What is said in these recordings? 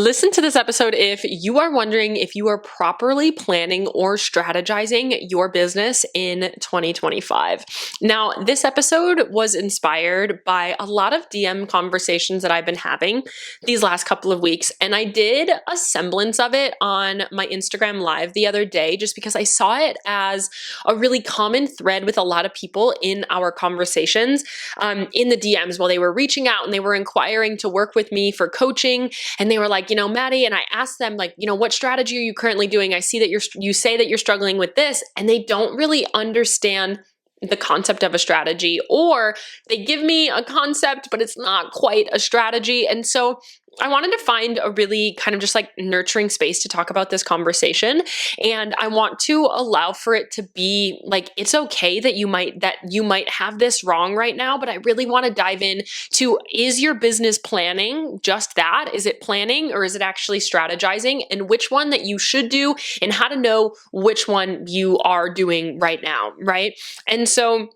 Listen to this episode if you are wondering if you are properly planning or strategizing your business in 2025. Now, this episode was inspired by a lot of DM conversations that I've been having these last couple of weeks, and I did a semblance of it on my Instagram Live the other day just because I saw it as a really common thread with a lot of people in our conversations in the DMs while they were reaching out and they were inquiring to work with me for coaching. And they were like, Maddie, and I asked them like, what strategy are you currently doing? I see that you say that you're struggling with this, and they don't really understand the concept of a strategy, or they give me a concept, but it's not quite a strategy. And so I wanted to find a really kind of just like nurturing space to talk about this conversation. And I want to allow for it to be like, it's okay that you might have this wrong right now, but I really want to dive in to, is your business planning just that? Is it planning or is it actually strategizing, and which one that you should do and how to know which one you are doing right now, right? And so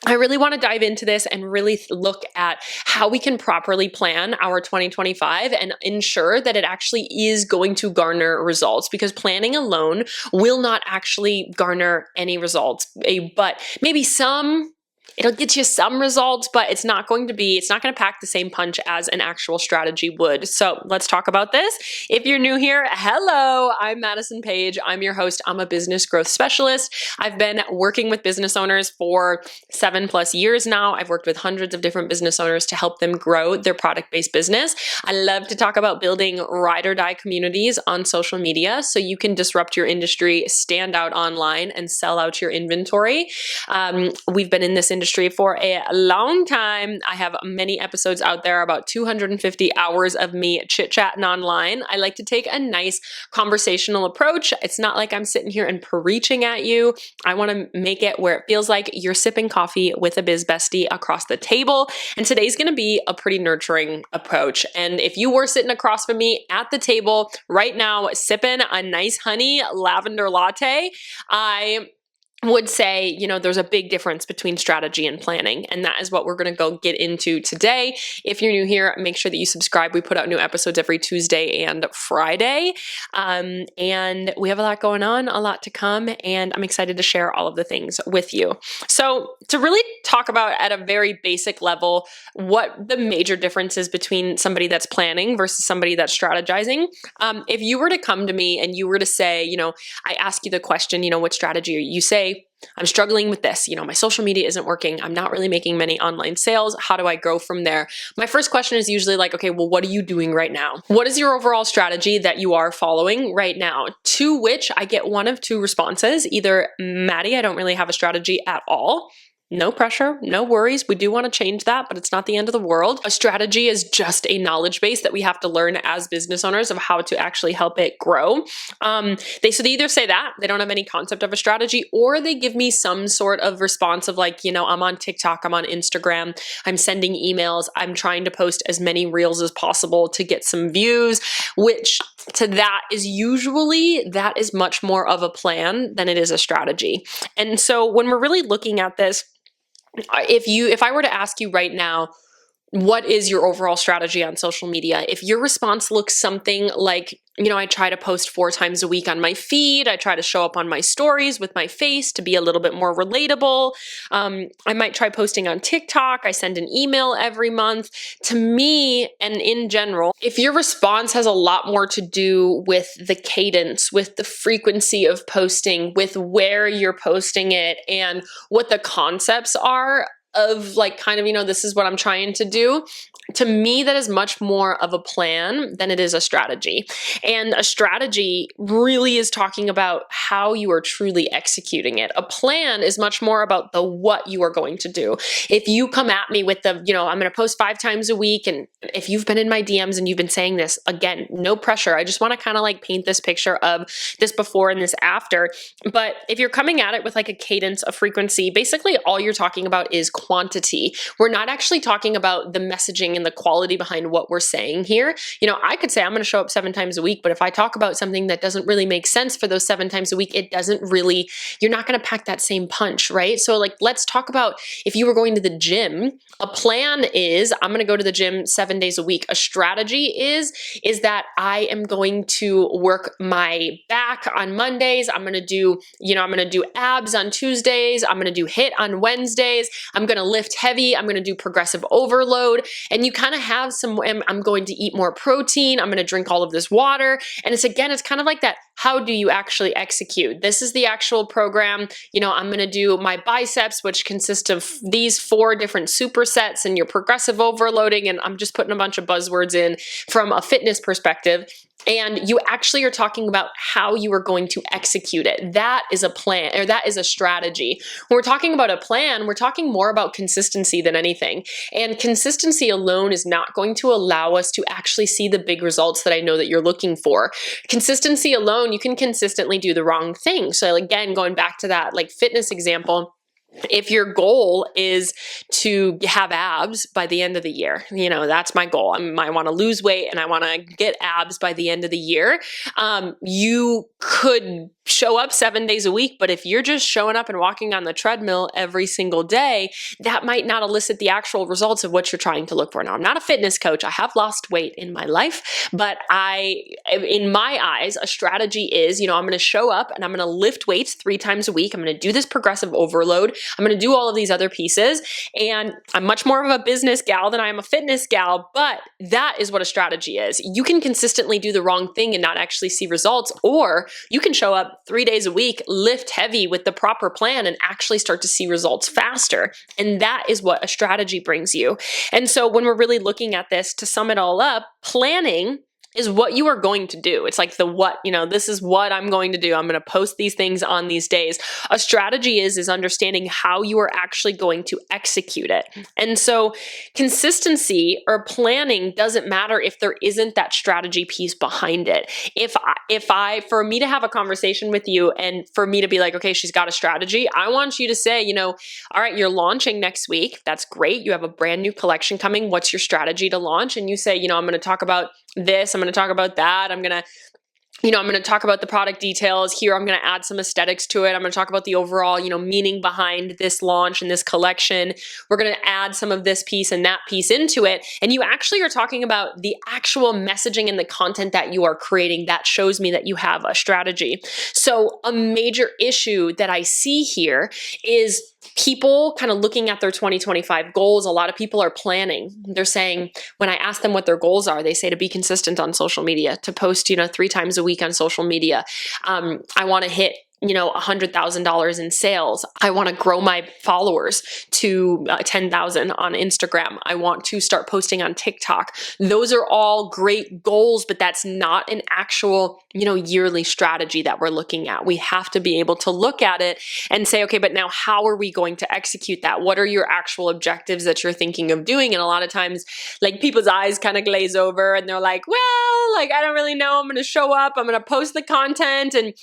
I really want to dive into this and really look at how we can properly plan our 2025 and ensure that it actually is going to garner results, because planning alone will not actually garner any results, but maybe it'll get you some results, but it's not going to pack the same punch as an actual strategy would. So let's talk about this. If you're new here, hello, I'm Madison Page. I'm your host. I'm a business growth specialist. I've been working with business owners for 7+ years now. I've worked with hundreds of different business owners to help them grow their product-based business. I love to talk about building ride or die communities on social media so you can disrupt your industry, stand out online, and sell out your inventory. We've been in this industry for a long time. I have many episodes out there, about 250 hours of me chit-chatting online. I like to take a nice conversational approach. It's not like I'm sitting here and preaching at you. I want to make it where it feels like you're sipping coffee with a biz bestie across the table. And today's going to be a pretty nurturing approach. And if you were sitting across from me at the table right now, sipping a nice honey lavender latte, I would say, there's a big difference between strategy and planning. And that is what we're going to go get into today. If you're new here, make sure that you subscribe. We put out new episodes every Tuesday and Friday. And we have a lot going on, a lot to come, and I'm excited to share all of the things with you. So to really talk about at a very basic level, what the major difference is between somebody that's planning versus somebody that's strategizing. If you were to come to me and you were to say, I ask you the question, what strategy are you? Say, I'm struggling with this. My social media isn't working. I'm not really making many online sales. How do I grow from there? My first question is usually like, okay, well, what are you doing right now? What is your overall strategy that you are following right now? To which I get one of two responses. Either, Maddie, I don't really have a strategy at all. No pressure, no worries. We do want to change that, but it's not the end of the world. A strategy is just a knowledge base that we have to learn as business owners of how to actually help it grow. They either say that they don't have any concept of a strategy, or they give me some sort of response of like, I'm on TikTok, I'm on Instagram, I'm sending emails, I'm trying to post as many reels as possible to get some views, which to that is much more of a plan than it is a strategy. And so when we're really looking at this, if I were to ask you right now, what is your overall strategy on social media? If your response looks something like, I try to post 4 times a week on my feed. I try to show up on my stories with my face to be a little bit more relatable. I might try posting on TikTok. I send an email every month. To me, and in general, if your response has a lot more to do with the cadence, with the frequency of posting, with where you're posting it, and what the concepts are of like kind of, this is what I'm trying to do. To me, that is much more of a plan than it is a strategy. And a strategy really is talking about how you are truly executing it. A plan is much more about the what you are going to do. If you come at me with I'm going to post 5 times a week, and if you've been in my DMs and you've been saying this, again, no pressure. I just want to kind of like paint this picture of this before and this after. But if you're coming at it with like a cadence, a frequency, basically all you're talking about is quantity. We're not actually talking about the messaging and the quality behind what we're saying here. I could say I'm going to show up 7 times a week, but if I talk about something that doesn't really make sense for those 7 times a week, you're not going to pack that same punch, right? So let's talk about if you were going to the gym, a plan is I'm going to go to the gym 7 days a week. A strategy is that I am going to work my back on Mondays. I'm going to do abs on Tuesdays. I'm going to do HIIT on Wednesdays. I'm going to lift heavy. I'm going to do progressive overload. And you kind of have I'm going to eat more protein. I'm going to drink all of this water. And it's kind of like that. How do you actually execute? This is the actual program. I'm going to do my biceps, which consists of these 4 different supersets, and your progressive overloading. And I'm just putting a bunch of buzzwords in from a fitness perspective. And you actually are talking about how you are going to execute it. That is a plan, or that is a strategy. When we're talking about a plan, we're talking more about consistency than anything. And consistency alone is not going to allow us to actually see the big results that I know that you're looking for. Consistency alone, you can consistently do the wrong thing. So again, going back to that fitness example, if your goal is to have abs by the end of the year, that's my goal. I want to lose weight and I want to get abs by the end of the year. You could show up 7 days a week, but if you're just showing up and walking on the treadmill every single day, that might not elicit the actual results of what you're trying to look for. Now, I'm not a fitness coach. I have lost weight in my life, but in my eyes, a strategy is, I'm going to show up and I'm going to lift weights 3 times a week. I'm going to do this progressive overload. I'm going to do all of these other pieces. And I'm much more of a business gal than I am a fitness gal, but that is what a strategy is. You can consistently do the wrong thing and not actually see results, or you can show up 3 days a week, lift heavy with the proper plan, and actually start to see results faster. And that is what a strategy brings you. And so when we're really looking at this, to sum it all up, planning is what you are going to do. It's like the what, this is what I'm going to do. I'm going to post these things on these days. A strategy is understanding how you are actually going to execute it. And so consistency or planning doesn't matter if there isn't that strategy piece behind it. For me to have a conversation with you and for me to be like, okay, she's got a strategy, I want you to say, all right, you're launching next week. That's great. You have a brand new collection coming. What's your strategy to launch? And you say, I'm going to talk about this. I'm going to talk about that. I'm going to talk about the product details here. I'm going to add some aesthetics to it. I'm going to talk about the overall, meaning behind this launch and this collection. We're going to add some of this piece and that piece into it. And you actually are talking about the actual messaging and the content that you are creating. That shows me that you have a strategy. So a major issue that I see here is people kind of looking at their 2025 goals. A lot of people are planning. They're saying, when I ask them what their goals are, they say to be consistent on social media, to post, 3 times a week on social media. I want to hit $100,000 in sales. I want to grow my followers to 10,000 on Instagram. I want to start posting on TikTok. Those are all great goals, but that's not an actual, yearly strategy that we're looking at. We have to be able to look at it and say, okay, but now how are we going to execute that? What are your actual objectives that you're thinking of doing? And a lot of times, people's eyes kind of glaze over and they're like, well, I don't really know. I'm going to show up. I'm going to post the content and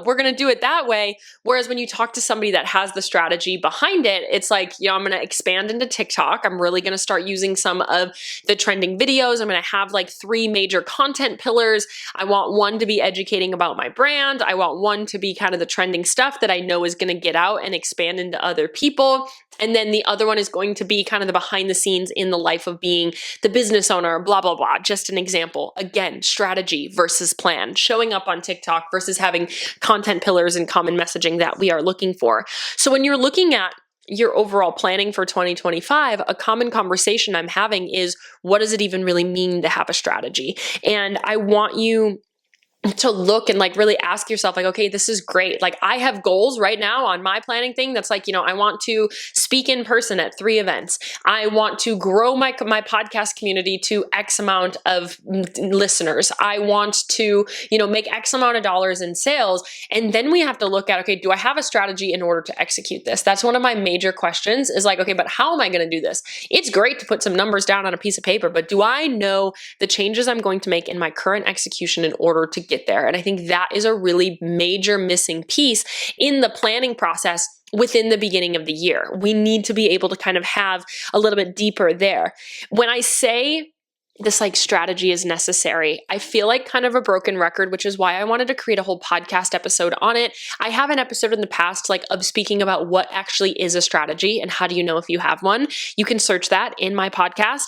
we're going to do it that way. Whereas when you talk to somebody that has the strategy behind it, it's like, I'm going to expand into TikTok. I'm really going to start using some of the trending videos. I'm going to have 3 major content pillars. I want one to be educating about my brand. I want one to be kind of the trending stuff that I know is going to get out and expand into other people. And then the other one is going to be kind of the behind the scenes in the life of being the business owner, blah, blah, blah. Just an example. Again, strategy versus plan, showing up on TikTok versus having content pillars and common messaging that we are looking for. So when you're looking at your overall planning for 2025, a common conversation I'm having is, what does it even really mean to have a strategy? And I want you to look and really ask yourself, okay, this is great. I have goals right now on my planning thing that's I want to speak in person at 3 events. I want to grow my podcast community to X amount of listeners. I want to, make X amount of dollars in sales. And then we have to look at, okay, do I have a strategy in order to execute this? That's one of my major questions is okay, but how am I going to do this? It's great to put some numbers down on a piece of paper, but do I know the changes I'm going to make in my current execution in order to get there? And I think that is a really major missing piece in the planning process within the beginning of the year. We need to be able to kind of have a little bit deeper there. When I say this like strategy is necessary, I feel like kind of a broken record, which is why I wanted to create a whole podcast episode on it. I have an episode in the past like of speaking about what actually is a strategy and how do you know if you have one. You can search that in my podcast.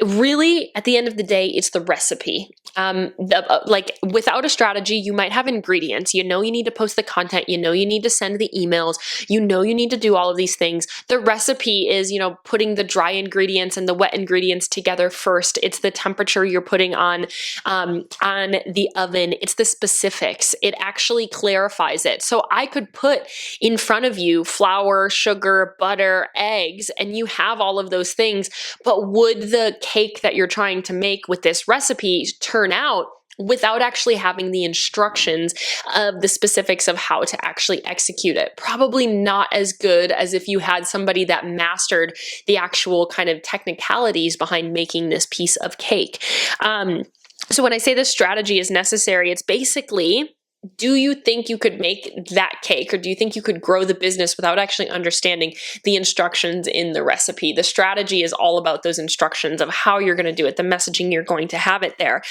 Really, at the end of the day, it's the recipe. Like without a strategy, you might have ingredients. You know you need to post the content. You know you need to send the emails. You know you need to do all of these things. The recipe is, putting the dry ingredients and the wet ingredients together first. It's the temperature you're putting on the oven. It's the specifics. It actually clarifies it. So I could put in front of you flour, sugar, butter, eggs, and you have all of those things. But would the cake that you're trying to make with this recipe turn out without actually having the instructions of the specifics of how to actually execute it? Probably not as good as if you had somebody that mastered the actual kind of technicalities behind making this piece of cake. So when I say this strategy is necessary, it's basically, do you think you could make that cake, or do you think you could grow the business without actually understanding the instructions in the recipe? The strategy is all about those instructions of how you're going to do it, the messaging you're going to have it there.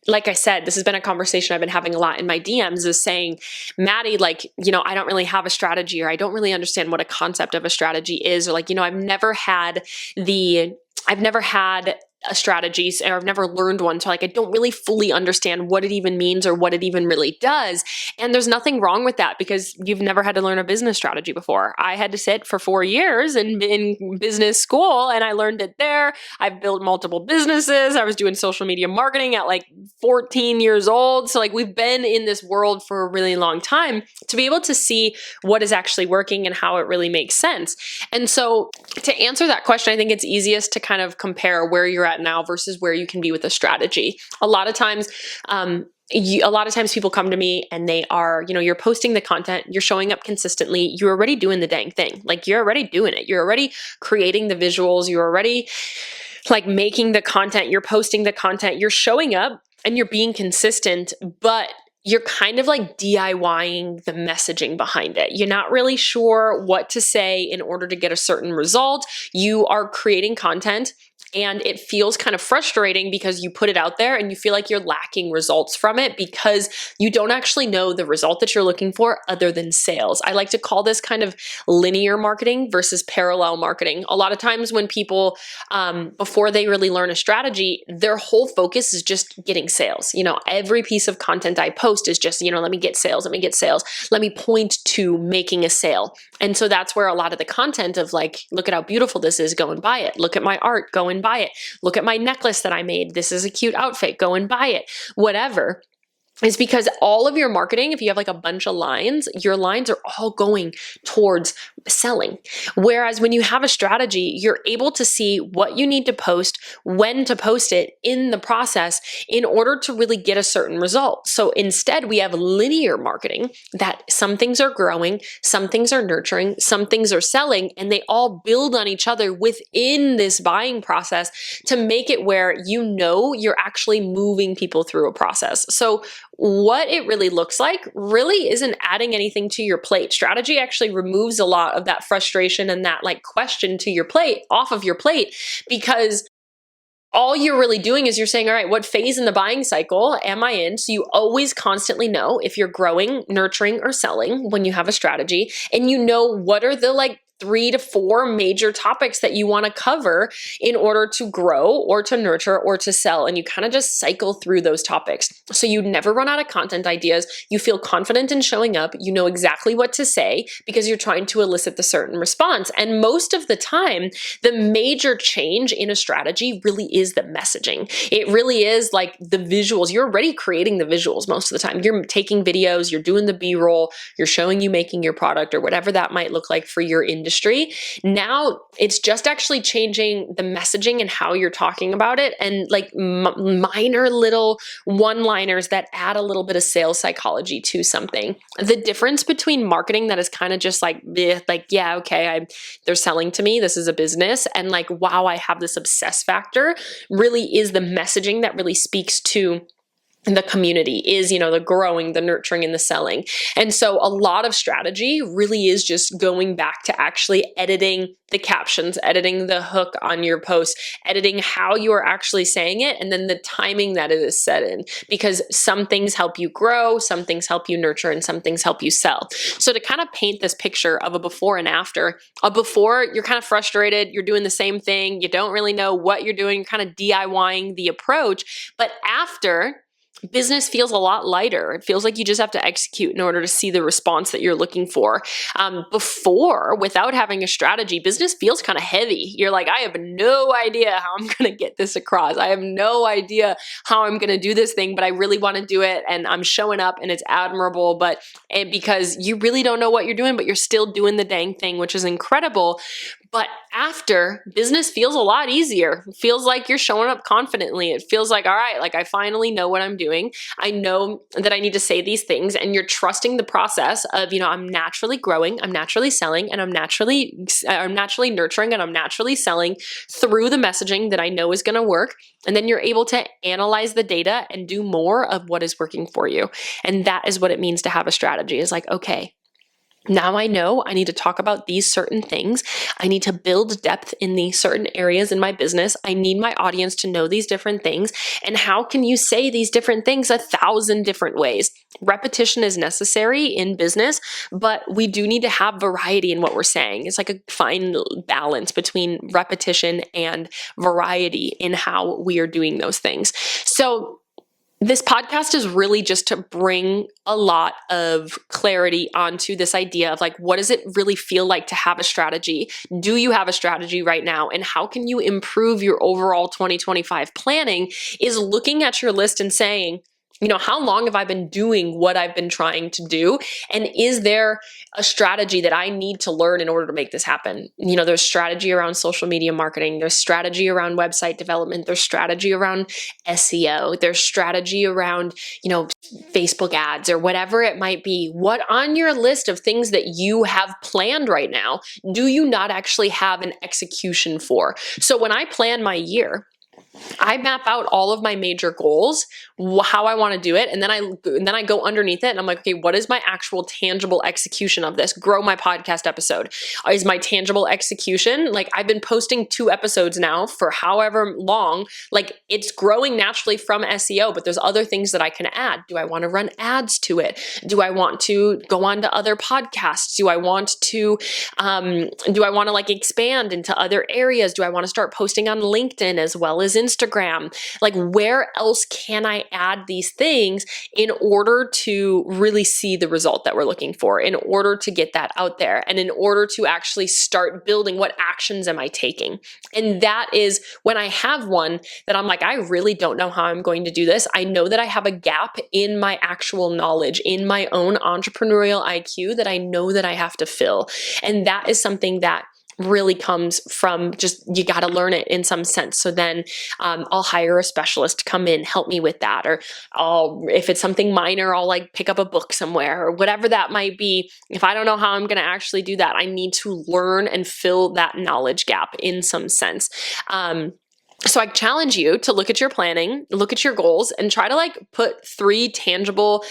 Like I said, this has been a conversation I've been having a lot in my DMs, is saying, Maddie, I don't really have a strategy, or I don't really understand what a concept of a strategy is, or I've never had a strategy, or I've never learned one. So I don't really fully understand what it even means or what it even really does. And there's nothing wrong with that, because you've never had to learn a business strategy before. I had to sit for 4 years in business school, and I learned it there. I've built multiple businesses. I was doing social media marketing at 14 years old. So we've been in this world for a really long time to be able to see what is actually working and how it really makes sense. And so to answer that question, I think it's easiest to kind of compare where you're at now versus where you can be with a strategy. A lot of times people come to me and they are, you're posting the content, you're showing up consistently, you're already doing the dang thing. You're already doing it. You're already creating the visuals. You're already making the content, you're posting the content, you're showing up and you're being consistent, but you're kind of DIYing the messaging behind it. You're not really sure what to say in order to get a certain result. You are creating content and it feels kind of frustrating because you put it out there and you feel like you're lacking results from it because you don't actually know the result that you're looking for other than sales. I like to call this kind of linear marketing versus parallel marketing. A lot of times when people, before they really learn a strategy, their whole focus is just getting sales. Every piece of content I post is just, let me get sales, let me get sales, let me point to making a sale. And so that's where a lot of the content of look at how beautiful this is, go and buy it. Look at my art, go and buy it. Look at my necklace that I made. This is a cute outfit. Go and buy it. Whatever. Is because all of your marketing, if you have a bunch of lines, your lines are all going towards selling. Whereas when you have a strategy, you're able to see what you need to post, when to post it in the process in order to really get a certain result. So instead, we have linear marketing that some things are growing, some things are nurturing, some things are selling, and they all build on each other within this buying process to make it where you're actually moving people through a process. So what it really looks like really isn't adding anything to your plate. Strategy actually removes a lot of that frustration and that question to your plate, off of your plate, because all you're really doing is you're saying, all right, what phase in the buying cycle am I in? So you always constantly know if you're growing, nurturing, or selling when you have a strategy, and what are the 3 to 4 major topics that you want to cover in order to grow or to nurture or to sell. And you kind of just cycle through those topics. So you never run out of content ideas. You feel confident in showing up. You know exactly what to say because you're trying to elicit the certain response. And most of the time, the major change in a strategy really is the messaging. It really is the visuals. You're already creating the visuals most of the time. You're taking videos, you're doing the B-roll, you're showing you making your product or whatever that might look like for your industry. Now it's just actually changing the messaging and how you're talking about it, and minor little one-liners that add a little bit of sales psychology to something. The difference between marketing that is kind of just yeah, okay, they're selling to me, this is a business, and wow, I have this obsess factor, really is the messaging that really speaks to the community, is, the growing, the nurturing, and the selling. And so a lot of strategy really is just going back to actually editing the captions, editing the hook on your post, editing how you are actually saying it, and then the timing that it is set in. Because some things help you grow, some things help you nurture, and some things help you sell. So to kind of paint this picture of a before and after, a before, you're kind of frustrated, you're doing the same thing, you don't really know what you're doing, you're kind of DIYing the approach. But after, business feels a lot lighter. It feels like you just have to execute in order to see the response that you're looking for. Before, without having a strategy, business feels kind of heavy. You're like, I have no idea how I'm going to get this across. I have no idea how I'm going to do this thing, but I really want to do it, and I'm showing up, and it's admirable. But because you really don't know what you're doing, but you're still doing the dang thing, which is incredible. But after, business feels a lot easier. It feels like you're showing up confidently. It feels like, all right, like I finally know what I'm doing. I know that I need to say these things, and you're trusting the process of, I'm naturally growing, I'm naturally selling, and I'm naturally nurturing, and I'm naturally selling through the messaging that I know is going to work. And then you're able to analyze the data and do more of what is working for you. And that is what it means to have a strategy. Is like, okay, now I know I need to talk about these certain things. I need to build depth in these certain areas in my business. I need my audience to know these different things. And how can you say these different things 1,000 different ways? Repetition is necessary in business, but we do need to have variety in what we're saying. It's like a fine balance between repetition and variety in how we are doing those things. So this podcast is really just to bring a lot of clarity onto this idea of like, what does it really feel like to have a strategy? Do you have a strategy right now? And how can you improve your overall 2025 planning? Is looking at your list and saying, how long have I been doing what I've been trying to do? And is there a strategy that I need to learn in order to make this happen? There's strategy around social media marketing. There's strategy around website development. There's strategy around SEO. There's strategy around, Facebook ads or whatever it might be. What on your list of things that you have planned right now, do you not actually have an execution for? So when I plan my year, I map out all of my major goals, how I want to do it, and then I go underneath it and I'm like, okay, what is my actual tangible execution of this? Grow my podcast episode. Is my tangible execution, like I've been posting 2 episodes now for however long, like it's growing naturally from SEO, but there's other things that I can add. Do I want to run ads to it? Do I want to go on to other podcasts? Do I want to like expand into other areas? Do I want to start posting on LinkedIn as well as Instagram? Like, where else can I add these things in order to really see the result that we're looking for, in order to get that out there, and in order to actually start building what actions am I taking? And that is when I have one that I'm like, I really don't know how I'm going to do this. I know that I have a gap in my actual knowledge, in my own entrepreneurial IQ that I know that I have to fill. And that is something that really comes from just, you got to learn it in some sense. So then I'll hire a specialist to come in, help me with that. Or if it's something minor, I'll like pick up a book somewhere or whatever that might be. If I don't know how I'm going to actually do that, I need to learn and fill that knowledge gap in some sense. So I challenge you to look at your planning, look at your goals, and try to like put 3 tangible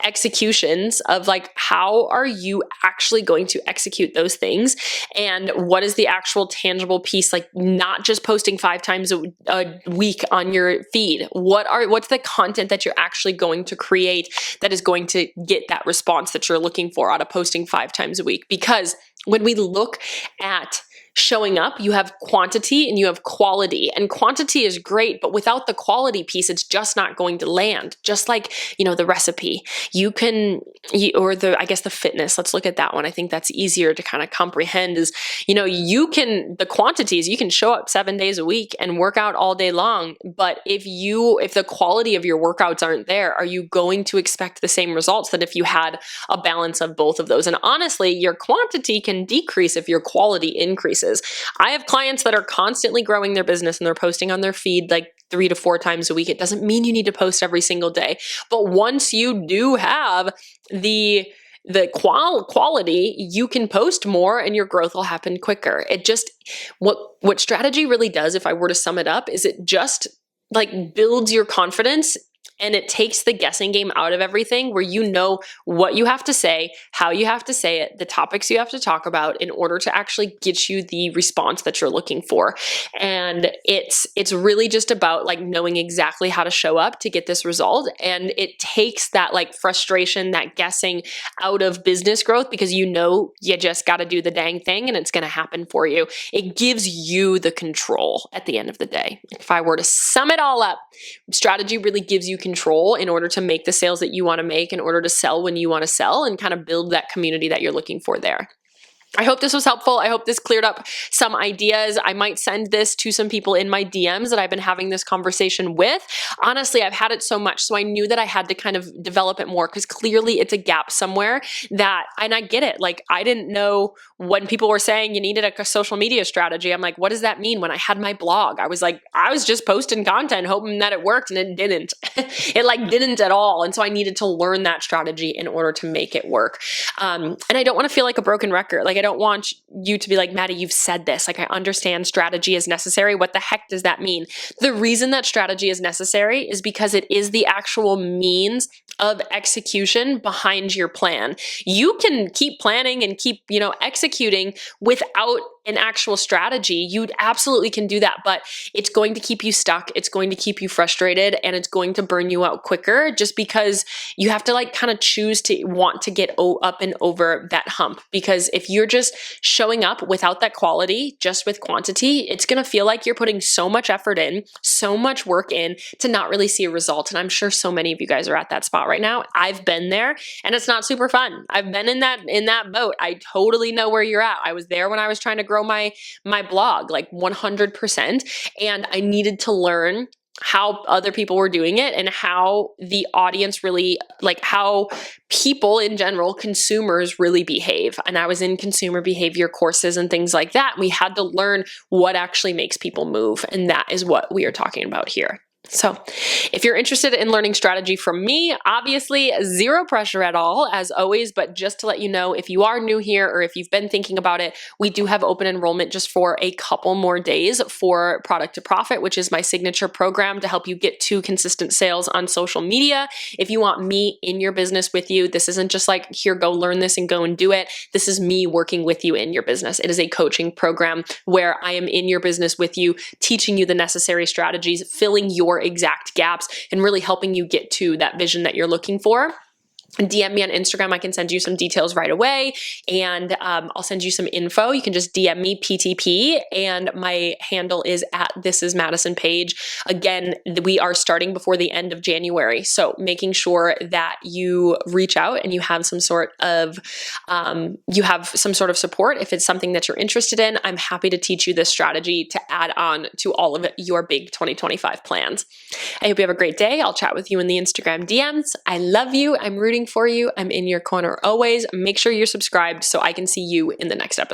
executions of like, how are you actually going to execute those things? And what is the actual tangible piece? Like, not just posting 5 times a week on your feed. What's the content that you're actually going to create that is going to get that response that you're looking for out of posting 5 times a week? Because when we look at showing up, you have quantity and you have quality. And quantity is great, but without the quality piece, it's just not going to land. Just like, the recipe. The fitness, let's look at that one. I think that's easier to kind of comprehend is, the quantities, you can show up 7 days a week and work out all day long. But if the quality of your workouts aren't there, are you going to expect the same results that if you had a balance of both of those? And honestly, your quantity can decrease if your quality increases. I have clients that are constantly growing their business and they're posting on their feed like 3 to 4 times a week. It doesn't mean you need to post every single day. But once you do have the quality, you can post more and your growth will happen quicker. It just, what strategy really does, if I were to sum it up, is it just like builds your confidence And it takes the guessing game out of everything, where you know what you have to say, how you have to say it, the topics you have to talk about in order to actually get you the response that you're looking for. And it's really just about like knowing exactly how to show up to get this result. And it takes that like frustration, that guessing out of business growth, because you know you just got to do the dang thing and it's going to happen for you. It gives you the control at the end of the day. If I were to sum it all up, strategy really gives you control in order to make the sales that you want to make, in order to sell when you want to sell, and kind of build that community that you're looking for there. I hope this was helpful. I hope this cleared up some ideas. I might send this to some people in my DMs that I've been having this conversation with. Honestly, I've had it so much, so I knew that I had to kind of develop it more, because clearly it's a gap somewhere that, and I get it. Like, I didn't know when people were saying you needed a social media strategy. I'm like, what does that mean? When I had my blog, I was like, I was just posting content hoping that it worked, and it didn't. It like didn't at all. And so I needed to learn that strategy in order to make it work. And I don't want to feel like a broken record. Like, I don't want you to be like, Maddie, you've said this. Like, I understand strategy is necessary. What the heck does that mean? The reason that strategy is necessary is because it is the actual means of execution behind your plan. You can keep planning and keep, executing without an actual strategy. You absolutely can do that, but it's going to keep you stuck. It's going to keep you frustrated, and it's going to burn you out quicker, just because you have to like kind of choose to want to get up and over that hump. Because if you're just showing up without that quality, just with quantity, it's going to feel like you're putting so much effort in, so much work in to not really see a result. And I'm sure so many of you guys are at that spot right now. I've been there, and it's not super fun. I've been in that boat. I totally know where you're at. I was there when I was trying to grow my blog, like 100%. And I needed to learn how other people were doing it, and how the audience really, like how people in general, consumers really behave. And I was in consumer behavior courses and things like that. We had to learn what actually makes people move. And that is what we are talking about here. So if you're interested in learning strategy from me, obviously zero pressure at all, as always, but just to let you know, if you are new here or if you've been thinking about it, we do have open enrollment just for a couple more days for Product to Profit, which is my signature program to help you get to consistent sales on social media. If you want me in your business with you, this isn't just like, here, go learn this and go and do it. This is me working with you in your business. It is a coaching program where I am in your business with you, teaching you the necessary strategies, filling your exact gaps, and really helping you get to that vision that you're looking for. DM me on Instagram. I can send you some details right away, and I'll send you some info. You can just DM me PTP, and my handle is at This Is Madison Page. Again, we are starting before the end of January, so making sure that you reach out and you have some sort of support if it's something that you're interested in. I'm happy to teach you this strategy to add on to all of your big 2025 plans. I hope you have a great day. I'll chat with you in the Instagram DMs. I love you. I'm rooting for you. I'm in your corner always. Make sure you're subscribed so I can see you in the next episode.